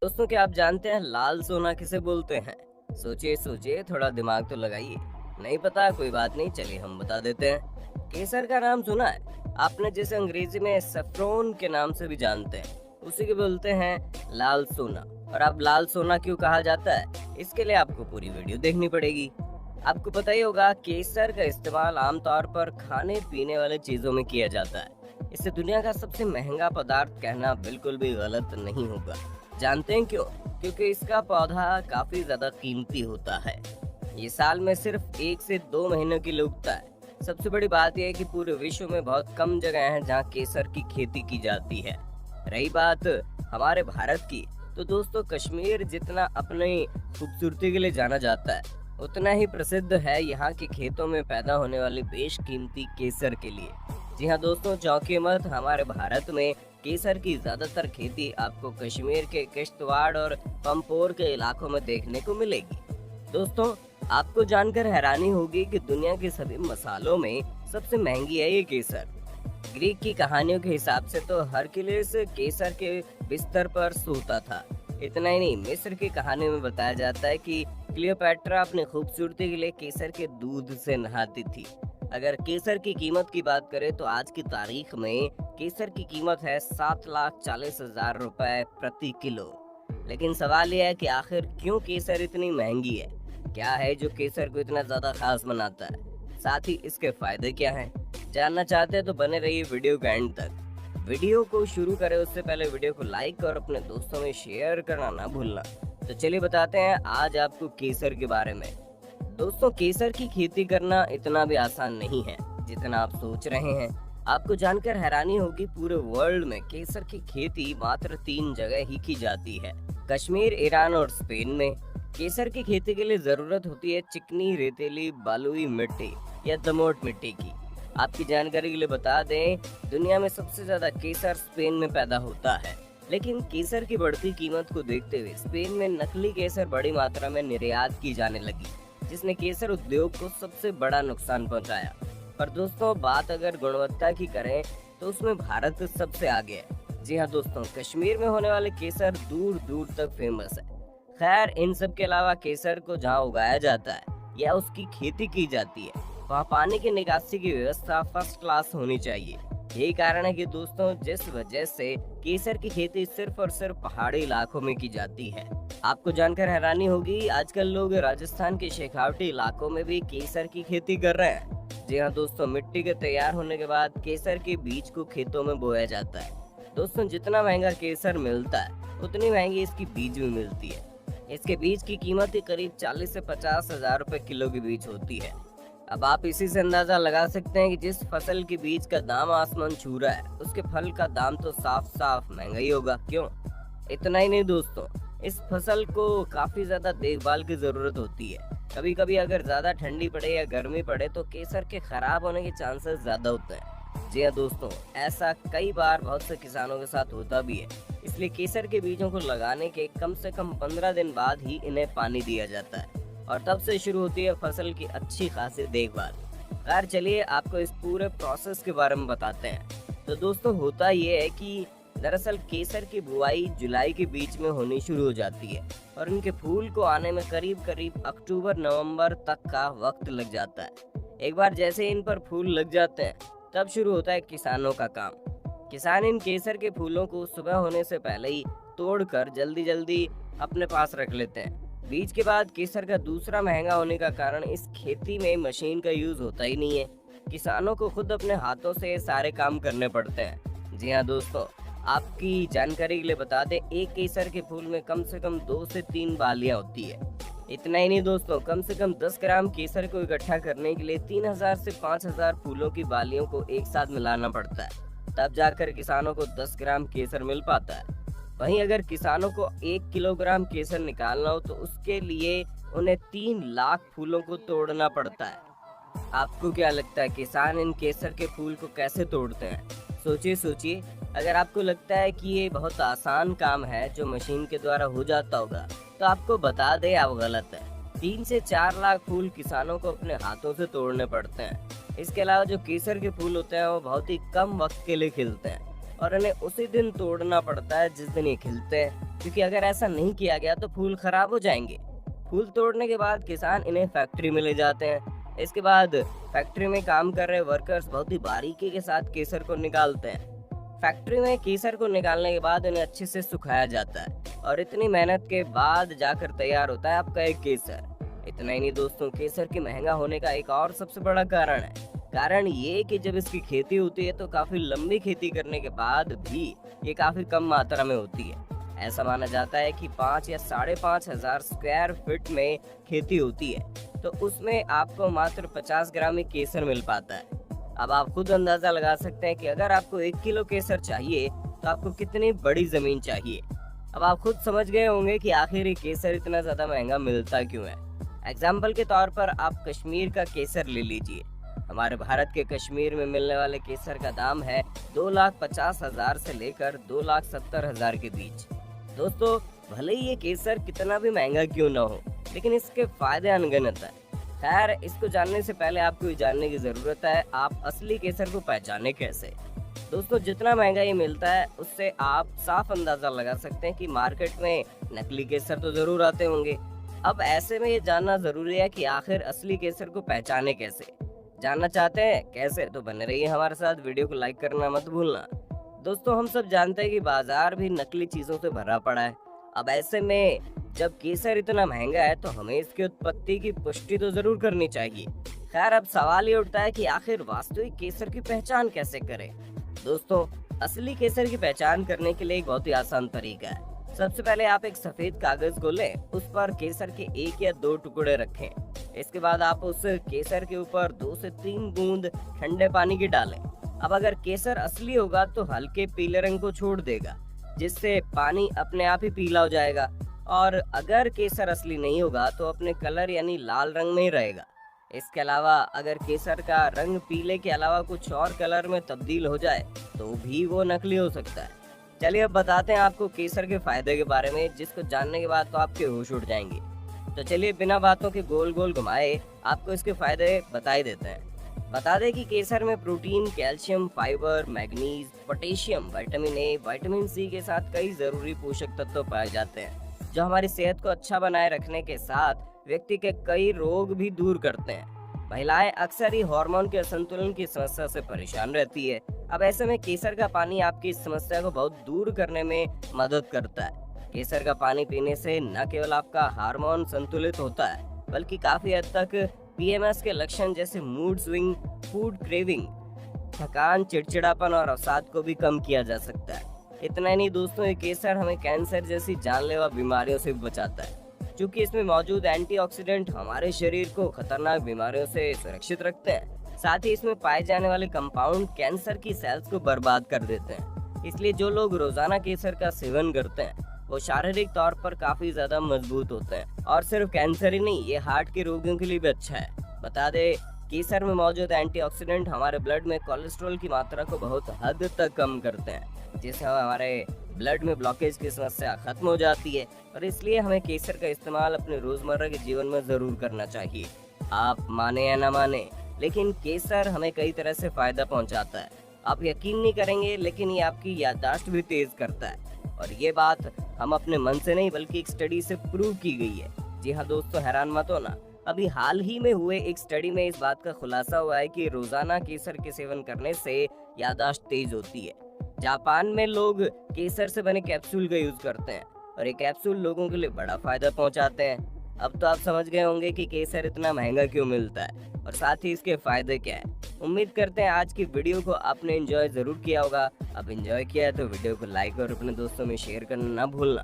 दोस्तों, क्या आप जानते हैं लाल सोना किसे बोलते हैं? सोचिए सोचिए, थोड़ा दिमाग तो लगाइए। नहीं पता, कोई बात नहीं, चलिए हम बता देते हैं। केसर का नाम सुना है आपने? जिसे अंग्रेजी में सफ्रोन के नाम से भी जानते हैं, उसी के बोलते हैं लाल सोना। और अब लाल सोना क्यों कहा जाता है, इसके लिए आपको पूरी वीडियो देखनी पड़ेगी। आपको पता ही होगा, केसर का इस्तेमाल आमतौर पर खाने पीने वाले चीजों में किया जाता है। इसे दुनिया का सबसे महंगा पदार्थ कहना बिल्कुल भी गलत नहीं होगा। जानते हैं क्यों? क्योंकि इसका पौधा काफी ज्यादा कीमती होता है। ये साल में सिर्फ 1 से 2 महीनों के लिए उगता है। सबसे बड़ी बात यह है कि पूरे विश्व में बहुत कम जगह है जहाँ केसर की खेती की जाती है। रही बात हमारे भारत की, तो दोस्तों कश्मीर जितना अपनी खूबसूरती के लिए जाना जाता है, उतना ही प्रसिद्ध है यहाँ के खेतों में पैदा होने वाली बेशकीमती केसर के लिए। जी हाँ दोस्तों, चौंकिए मत, हमारे भारत में केसर की ज्यादातर खेती आपको कश्मीर के किश्तवाड़ और पंपोर के इलाकों में देखने को मिलेगी। दोस्तों, आपको जानकर हैरानी होगी कि दुनिया के सभी मसालों में सबसे महंगी है ये केसर। ग्रीक की कहानियों के हिसाब से तो हरक्यूलिस केसर के बिस्तर पर सोता था। इतना ही नहीं, मिस्र की कहानी में बताया जाता है कि क्लियोपैट्रा अपनी खूबसूरती के लिए केसर के दूध से नहाती थी। अगर केसर की कीमत की बात करें तो आज की तारीख में केसर की कीमत है 7,40,000 रुपए प्रति किलो। लेकिन सवाल यह है कि आखिर क्यों केसर इतनी महंगी है? क्या है जो केसर को इतना ज्यादा खास बनाता है? साथ ही इसके फायदे क्या हैं? जानना चाहते हैं तो बने रहिए वीडियो के एंड तक। वीडियो को शुरू करें उससे पहले वीडियो को लाइक और अपने दोस्तों में शेयर करना ना भूलना। तो चलिए बताते हैं आज आपको केसर के बारे में। दोस्तों, केसर की खेती करना इतना भी आसान नहीं है जितना आप सोच रहे हैं। आपको जानकर हैरानी होगी, पूरे वर्ल्ड में केसर की खेती मात्र 3 जगह ही की जाती है, कश्मीर, ईरान और स्पेन में। केसर की खेती के लिए जरूरत होती है चिकनी, रेतीली, बालुई मिट्टी या दोमट मिट्टी की। आपकी जानकारी के लिए बता दें, दुनिया में सबसे ज्यादा केसर स्पेन में पैदा होता है। लेकिन केसर की बढ़ती कीमत को देखते हुए स्पेन में नकली केसर बड़ी मात्रा में निर्यात की जाने लगी, जिसने केसर उद्योग को सबसे बड़ा नुकसान पहुंचाया। पर दोस्तों, बात अगर गुणवत्ता की करें तो उसमें भारत सबसे आगे है। जी हाँ दोस्तों, कश्मीर में होने वाले केसर दूर दूर तक फेमस है। खैर, इन सब के अलावा केसर को जहाँ उगाया जाता है या उसकी खेती की जाती है, वहाँ पानी की निकासी की व्यवस्था फर्स्ट क्लास होनी चाहिए। यही कारण है कि दोस्तों, जिस वजह से केसर की खेती सिर्फ और सिर्फ पहाड़ी इलाकों में की जाती है। आपको जानकर हैरानी होगी, आजकल लोग राजस्थान के शेखावटी इलाकों में भी केसर की खेती कर रहे हैं। जी हाँ दोस्तों, मिट्टी के तैयार होने के बाद केसर के बीज को खेतों में बोया जाता है। दोस्तों, जितना महंगा केसर मिलता है उतनी महंगी इसकी बीज भी मिलती है। इसके बीज की कीमत ही करीब 40 से 50 हजार रुपए किलो के बीज होती है। अब आप इसी से अंदाजा लगा सकते हैं कि जिस फसल के बीज का दाम आसमान छू रहा है, उसके फल का दाम तो साफ साफ महंगा ही होगा। क्यों? इतना ही नहीं दोस्तों, इस फसल को काफी ज्यादा देखभाल की जरूरत होती है। कभी कभी अगर ज्यादा ठंडी पड़े या गर्मी पड़े तो केसर के खराब होने के चांसेस ज्यादा होते हैं। जी हाँ दोस्तों, ऐसा कई बार बहुत से किसानों के साथ होता भी है। इसलिए केसर के बीजों को लगाने के कम से कम 15 दिन बाद ही इन्हें पानी दिया जाता है और तब से शुरू होती है फसल की अच्छी खासी देखभाल। खैर, चलिए आपको इस पूरे प्रोसेस के बारे में बताते हैं। तो दोस्तों, होता ये है कि दरअसल केसर की बुआई जुलाई के बीच में होनी शुरू हो जाती है और इनके फूल को आने में करीब करीब अक्टूबर-नवंबर तक का वक्त लग जाता है। एक बार जैसे इन पर फूल लग जाते हैं, तब शुरू होता है किसानों का काम। किसान इन केसर के फूलों को सुबह होने से पहले ही तोड़कर जल्दी जल्दी अपने पास रख लेते हैं। बीज के बाद केसर का दूसरा महंगा होने का कारण इस खेती में मशीन का यूज होता ही नहीं है। किसानों को खुद अपने हाथों से सारे काम करने पड़ते हैं। जी हाँ दोस्तों, आपकी जानकारी के लिए बता दें, एक केसर के फूल में कम से कम 2 से 3 बालियां होती है। इतना ही नहीं दोस्तों, कम से कम 10 ग्राम केसर को इकट्ठा करने के लिए 3000 से 5000 फूलों की बालियों को एक साथ मिलाना पड़ता है। तब जाकर किसानों को 10 ग्राम केसर मिल पाता है। वहीं अगर किसानों को 1 किलोग्राम केसर निकालना हो तो उसके लिए उन्हें 3 लाख फूलों को तोड़ना पड़ता है। आपको क्या लगता है, किसान इन केसर के फूल को कैसे तोड़ते हैं? सोचिए सोचिए। अगर आपको लगता है कि ये बहुत आसान काम है जो मशीन के द्वारा हो जाता होगा, तो आपको बता दें आप गलत है। 3 से 4 लाख फूल किसानों को अपने हाथों से तोड़ने पड़ते हैं। इसके अलावा जो केसर के फूल होते हैं वो बहुत ही कम वक्त के लिए खिलते हैं। और इन्हें उसी दिन तोड़ना पड़ता है जिस दिन ये खिलते हैं, क्योंकि अगर ऐसा नहीं किया गया तो फूल खराब हो जाएंगे। फूल तोड़ने के बाद किसान इन्हें फैक्ट्री में ले जाते हैं। इसके बाद फैक्ट्री में काम कर रहे वर्कर्स बहुत ही बारीकी के साथ केसर को निकालते हैं। फैक्ट्री में केसर को निकालने के बाद इन्हें अच्छे से सुखाया जाता है और इतनी मेहनत के बाद जाकर तैयार होता है आपका एक केसर। इतना ही नहीं दोस्तों, केसर के महंगा होने का एक और सबसे बड़ा कारण है। कारण ये कि जब इसकी खेती होती है तो काफी लंबी खेती करने के बाद भी ये काफी कम मात्रा में होती है। ऐसा माना जाता है कि 5 या 5,500 स्क्वायर फीट में खेती होती है, तो उसमें आपको मात्र 50 ग्राम ही केसर मिल पाता है। अब आप खुद अंदाजा लगा सकते हैं कि अगर आपको 1 किलो केसर चाहिए तो आपको कितनी बड़ी जमीन चाहिए। अब आप खुद समझ गए होंगे कि आखिर ये केसर इतना ज्यादा महंगा मिलता क्यों है। एग्जाम्पल के तौर पर आप कश्मीर का केसर ले लीजिए। हमारे भारत के कश्मीर में मिलने वाले केसर का दाम है 2,50,000 से लेकर 2,70,000 के बीच। दोस्तों, भले ही ये केसर कितना भी महंगा क्यों ना हो, लेकिन इसके फायदे अनगिनत है। खैर, इसको जानने से पहले आपको ये जानने की जरूरत है आप असली केसर को पहचाने कैसे। दोस्तों, जितना महंगा ये मिलता है उससे आप साफ अंदाजा लगा सकते हैं कि मार्केट में नकली केसर तो जरूर आते होंगे। अब ऐसे में ये जानना जरूरी है कि आखिर असली केसर को पहचाने कैसे। जानना चाहते हैं कैसे, तो बने रहिए हमारे साथ। वीडियो को लाइक करना मत भूलना। दोस्तों, हम सब जानते हैं कि बाजार भी नकली चीजों से भरा पड़ा है। अब ऐसे में जब केसर इतना महंगा है तो हमें इसकी उत्पत्ति की पुष्टि तो जरूर करनी चाहिए। खैर, अब सवाल ये उठता है कि आखिर वास्तविक केसर की पहचान कैसे करें। दोस्तों, असली केसर की पहचान करने के लिए एक बहुत ही आसान तरीका है। सबसे पहले आप एक सफेद कागज को लें, उस पर केसर के 1 या 2 टुकड़े रखें। इसके बाद आप उस केसर के ऊपर 2 से 3 बूंद ठंडे पानी की डालें। अब अगर केसर असली होगा तो हल्के पीले रंग को छोड़ देगा, जिससे पानी अपने आप ही पीला हो जाएगा। और अगर केसर असली नहीं होगा तो अपने कलर यानी लाल रंग में ही रहेगा। इसके अलावा अगर केसर का रंग पीले के अलावा कुछ और कलर में तब्दील हो जाए तो भी वो नकली हो सकता है। चलिए अब बताते हैं आपको केसर के फायदे के बारे में, जिसको जानने के बाद तो आपके होश उड़ जाएंगे। तो चलिए बिना बातों के गोल गोल घुमाए आपको इसके फायदे बता ही देते हैं। बता दें कि केसर में protein, calcium, fibre, manganese, potassium, vitamin A, vitamin C के साथ कई जरूरी पोषक तत्व पाए जाते हैं, जो हमारी सेहत को अच्छा बनाए रखने के साथ व्यक्ति के कई रोग भी दूर करते हैं। महिलाएं अक्सर ही हार्मोन के असंतुलन की समस्या से परेशान रहती है। अब ऐसे में केसर का पानी आपकी इस समस्या को बहुत दूर करने में मदद करता है। केसर का पानी पीने से न केवल आपका हार्मोन संतुलित होता है, बल्कि काफी हद तक पीएमएस के लक्षण जैसे मूड स्विंग, फूड क्रेविंग, थकान, चिड़चिड़ापन और अवसाद को भी कम किया जा सकता है। इतना ही नहीं दोस्तों, ये केसर हमें कैंसर जैसी जानलेवा बीमारियों से भी बचाता है, क्योंकि इसमें मौजूद एंटीऑक्सीडेंट हमारे शरीर को खतरनाक बीमारियों से सुरक्षित रखते हैं। साथ ही इसमें पाए जाने वाले कंपाउंड कैंसर की सेल्स को बर्बाद कर देते हैं। इसलिए जो लोग रोजाना केसर का सेवन करते हैं वो शारीरिक तौर पर काफी ज्यादा मजबूत होते हैं। और सिर्फ कैंसर ही नहीं, ये हार्ट के रोगियों के लिए भी अच्छा है। बता दे, केसर में मौजूद एंटीऑक्सीडेंट हमारे ब्लड में कोलेस्ट्रॉल की मात्रा को बहुत हद तक कम करते हैं, जिससे हमारे ब्लड में ब्लॉकेज की समस्या खत्म हो जाती है। और इसलिए हमें केसर का इस्तेमाल अपने रोजमर्रा के जीवन में जरूर करना चाहिए। आप माने या ना माने, लेकिन केसर हमें कई तरह से फायदा पहुंचाता है। आप यकीन नहीं करेंगे, लेकिन ये आपकी याददाश्त भी तेज करता है। और ये बात हम अपने मन से नहीं बल्कि एक स्टडी से प्रूव की गई है। जी हाँ दोस्तों, हैरान मत होना। अभी हाल ही में हुए एक स्टडी में इस बात का खुलासा हुआ है कि रोजाना केसर के सेवन करने से याददाश्त तेज होती है। जापान में लोग केसर से बने कैप्सूल का यूज करते हैं और ये कैप्सूल लोगों के लिए बड़ा फायदा पहुंचाते हैं। अब तो आप समझ गए होंगे कि केसर इतना महंगा क्यों मिलता है और साथ ही इसके फायदे क्या है। उम्मीद करते हैं आज की वीडियो को आपने एंजॉय जरूर किया होगा। अब एंजॉय किया है तो वीडियो को लाइक और अपने दोस्तों में शेयर करना ना भूलना।